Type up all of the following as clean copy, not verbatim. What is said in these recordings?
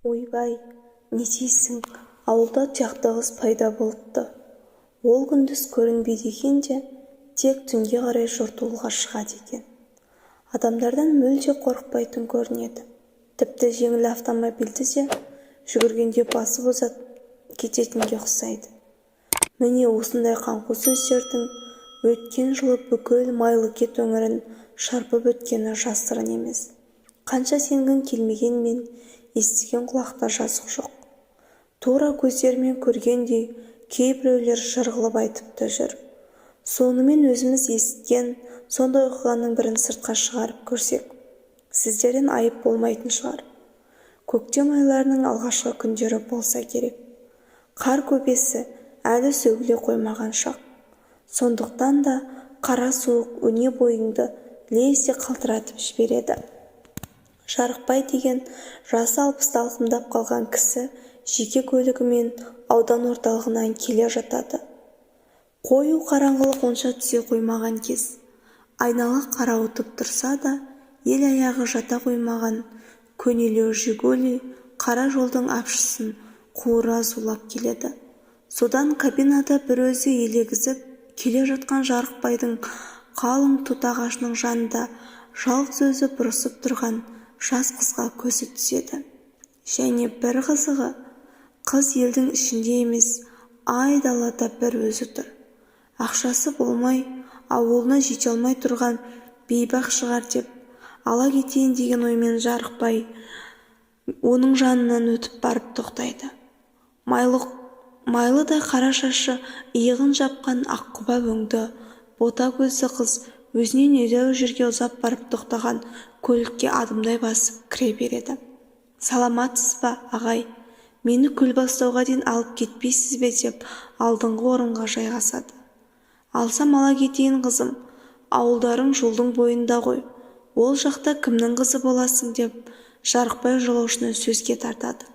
Ойбай, не дейсің, ауылда тұяқты қыз пайда болыпты. Ол күндіз көрінбейді екен де, тек түнге қарай жортуылға шығады екен. Адамдардан мүлде қорықпайтын көрінеді. Тіпті жеңіл автомобильді де жүгіргенде басып озып кететінге ұқсайды. Міне осындай қаңқу сөздердің өткен жылы бүкіл Майлыкент өңірін шарпып өткені жасырын емес. Қанша сенгің келмегенмен естіген құлақта жазық жоқ. Тура көздерімен көргендей кейбіреулер жырғылып айтыпты жүр. Сонымен өзіміз естіген сондай оқиғаның бірін сыртқа шығарып көрсек, сіздерден айып болмайтын шығар. Көктем айларының алғашқы күндері болса керек. Қар көбесі әлі сөгіле қоймаған шақ. Сондықтан да қара суық өне бойыңды лезде қалтыратып жібереді. Жарықбай деген жасы 60-ты алқымдап қалған кісі жеке көлігімен аудан орталығынан келе жатады. Қою қараңғылық онша түсе қоймаған кез. Айнала қарауытып тұрса да, ел аяғы жата қоймаған көнелеу «Жигули» қара жолдың апшысын қуыра зулап келеді. Содан кабинада бір өзі елегізіп келе жатқан Жарықбайдың қалың тұт ағашының жанында жалғыз өзі бұрысып тұрған жас қызға көзі түседі. Және бір қызығы, қыз елдің ішінде емес, айдалада бір өзі тұр. Ақшасы болмай, ауылына жете алмай тұрған бейбақ шығар деп, ала кетейін деген оймен Жарықбай оның жанынан өтіп барып тоқтайды. Майлыдай қара шашы иығын жапқан аққұба өңді, бота көзді қыз өзінен едәуір жерге ұзап барып тоқтаған көлікке адымдай басып кіре береді. Саламатсыз ба, ағай? Мені Көлбастауға дейін алып кетпейсіз бе деп алдыңғы орынға жайғасады. Алсам ала кетейін қызым, ауылдарың жолдың бойында ғой. Ол жақта кімнің қызы боласың деп Жарықбай жолаушыны сөзге тартады.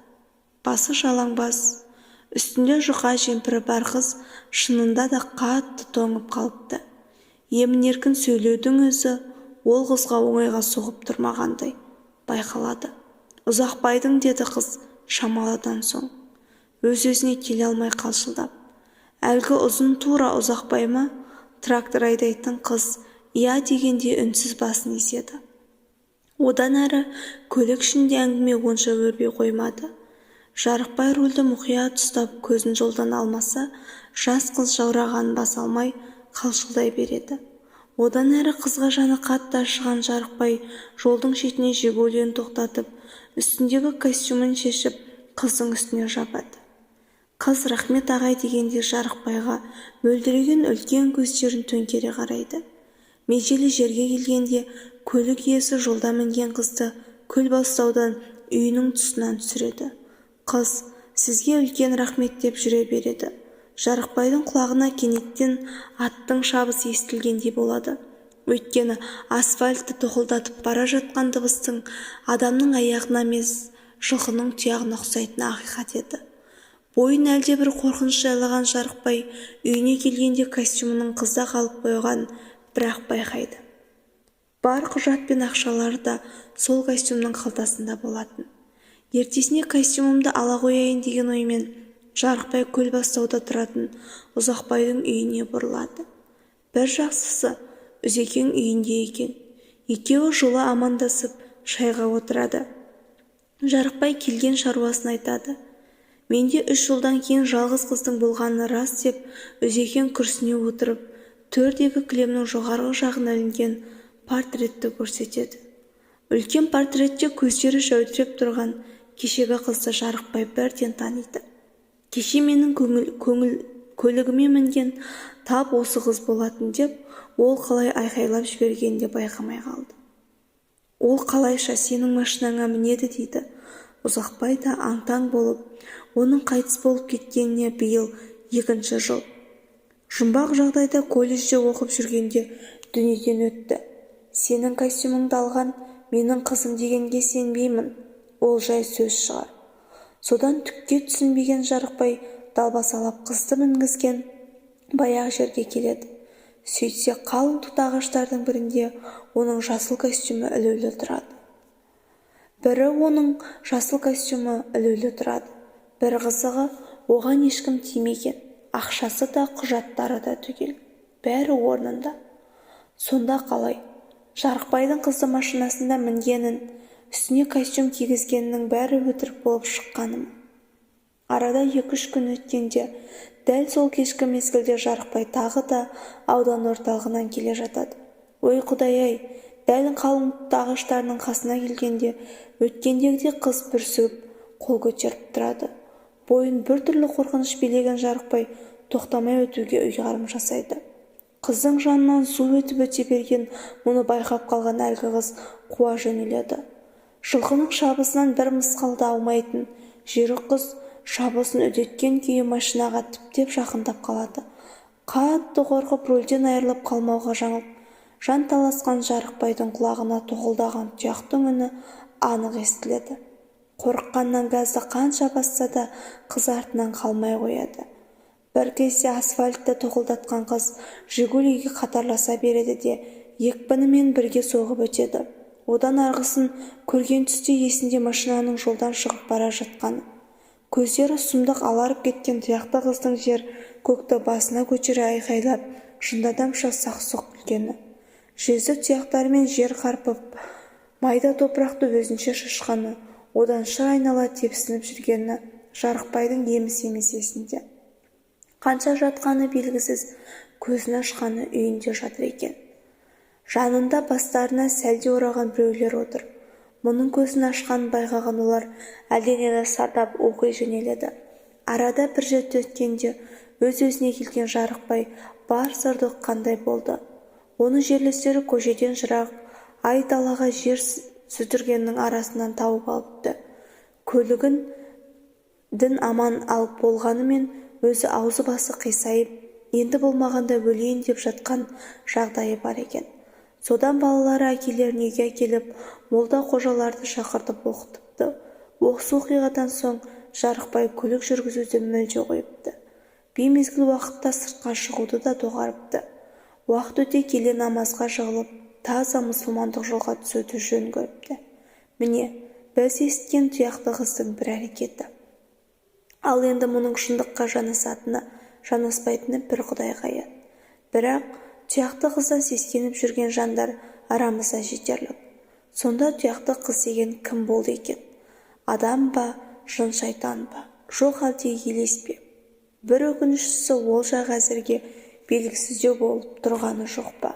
Басы жалаңбас, үстінде жұқа жемпірі бар қыз шынында да қатты тоңып қалыпты. Емін-еркін сөйлеудің өзі ол қызға оңайға соғып тұрмағандай байқалады. Ұзақбайдың, деді қыз шамаладан соң, өз-өзіне келе алмай қалшылдап. Әлгі ұзын тура Ұзақбай ма? Трактор айдайтын қыз иә дегенде үнсіз басын изеді. Одан әрі көлік ішінде әңгіме онша өрбей қоймады. Жарықбай рөлді мұқият ұстап көзін жолдан алмаса, жас қыз жаурағанын баса алмай қалшылдай береді. Одан әрі қызға жаны қатты ашыған Жарықбай жолдың шетіне «Жигулиін» тоқтатып, үстіндегі костюмін шешіп, қыздың үстіне жабады. Қыз рахмет ағай дегенде Жарықбайға мөлдіреген үлкен көздерін төңкере қарайды. Межелі жерге келгенде көлік иесі жолда мінген қызды Көлбастаудан үйінің тұсынан түсіреді. Қыз сізге үлкен рахмет деп жүре береді. Жарықбайдың құлағына кенеттен аттың шабысы естілгендей болады. Өйткені асфальтты тоқылдатып бара жатқан дыбыстың адамның аяғына емес, жылқының тұяғына ұқсайтыны ақиқат еді. Бойын әлде бір қорқыныш жайлаған Жарықбай үйіне келгенде костюмінің қызда қалып қойған, бірақ байқайды. Бар құжат пен ақшалары да сол костюмның қалтасында болатын. Ертесіне костюмымды ала қояйын деген оймен Жарықбай Көлбастауда тұратын Ұзақбайдың үйіне бұрылады. Бір жақсысы, Үзекең үйінде екен. Екеуі жылы амандасып шайға отырады. Жарықбай келген шаруасын айтады. Менде 3 жылдан кейін жалғыз қыздың болғаны рас деп Үзекең күрсіне отырып, төрдегі кілемнің жоғарғы жағына ілінген портретті көрсетеді. Үлкен портретте көздері жәудіреп тұрған кешегі қызды Жарықбай бірден таниды. Кеше менің көлігіме мінген тап осы қыз болатын деп, ол қалай айқайлап жібергенде байқамай қалды. Ол қалайша сенің машинаңа мінеді дейді. Ұзақбай да аң-таң болып, оның қайтыс болып кеткеніне биыл 2-ші жыл. Жұмбақ жағдайда колледжде оқып жүргенде дүниеден өтті. Сенің костюмыңды алған менің қызым дегенге сенбеймін. Ол жай сөз шығар. Содан түкке түсінбеген Жарықбай далбасалап қызды мінгізген баяғы жерге келеді. Сөйтсе қалың тұт ағаштардың бірінде оның жасыл костюмі ілулі тұрады. Бірі оның жасыл костюмі ілулі тұрады. Бір қызығы, оған ешкім тимеген. Ақшасы да, құжаттары да түгел. Бәрі орнында. Сонда қалай? Жарықбайдың қызды машинасында мінгенін, үстіне костюм кигізгенінің бәрі өтірік болып шыққаны ма? Арада 2-3 күн өткенде, дәл сол кешкі мезгілде Жарықбай тағы да аудан орталығынан келе жатады. Ой Құдай-ай, дәл қалың ағаштарының қасына келгенде, өткендегідей қыз бүрсігіп, қол көтеріп тұрады. Бойын біртүрлі қорқыныш билеген Жарықбай тоқтамай өтуге ұйғарым жасайды. Қыздың жанынан су өтіп өте берген мұны байқап қалған әлгі қыз қуа жөнеледі. Жылқының шабысынан бір мысқалды аумайтын жүйрік қыз шабысын үдеткен күйі машинаға тіптеп жақындап қалады. Қатты қорқып рөлден айырылып қалмауға жаңылып, жан таласқан Жарықбайдың құлағына тоқылдаған тұяқтың үні анық естіледі. Қорыққаннан газды қанша басса да қыз артынан қалмай қояды. Бір кезде асфальтты тоқылдатқан қыз Жигулиге қатарласа береді де екпінімен бірге соғып өтеді. Одан арғысын көрген түсте есінде машинаның жолдан шығып бара жатқаны. Көздері сұмдық аларып кеткен тұяқты қыздың жер көкті басына көтере айқайлап, жындадамша сақ-сұқ күлгені. Жезді тұяқтарымен жер қарпып, майда топырақты өзінше шашқаны, одан шыр айнала тепсініп жүргені Жарықбайдың еміс-еміс есінде. Қанша жатқаны белгісіз, көзін ашқаны үйінде жатыр екен. Жанында бастарына сәлде ораған біреулер отыр. Мұның көзін ашқанын байқаған олар әлденені сартап оқи жөнеледі. Арада бір жеті өткенде өз-өзіне келген Жарықбай бар сырды қандай болды. Оны жерлестері көшеден жырақ ай далаға жер сүтіргеннің арасынан тауып алыпты. Көлігін дін аман алып болғанымен өзі аузы басы қисайып, енді болмағанда өлейін деп жатқан жағдайы бар екен. Содан балалары әкелерін үйге әкеліп, молда қожаларды шақыртып оқытыпты. Осы оқиғадан соң Жарықбай көлік жүргізуді мүлде қойыпты. Беймезгіл уақытта сыртқа шығуды да доғарыпты. Уақыт өте келе намазға жығылып, таза мұсылмандық жолға түсуді жөн көріпті. Міне, біз естіген тұяқты қыздың бір әрекеті. Ал енді мұның шындыққа жанасатыны, жанаспайтыны бір Құдайға аян. Бірақ тұяқты қыздан сескеніп жүрген жандар арамызда жетерлік. Сонда тұяқты қыз деген кім болды екен? Адам ба, жын шайтан ба, жоқ әлде елес пе? Бір өкініштісі ол жағы әзірге белгісіздеу болып тұрғаны жоқ па?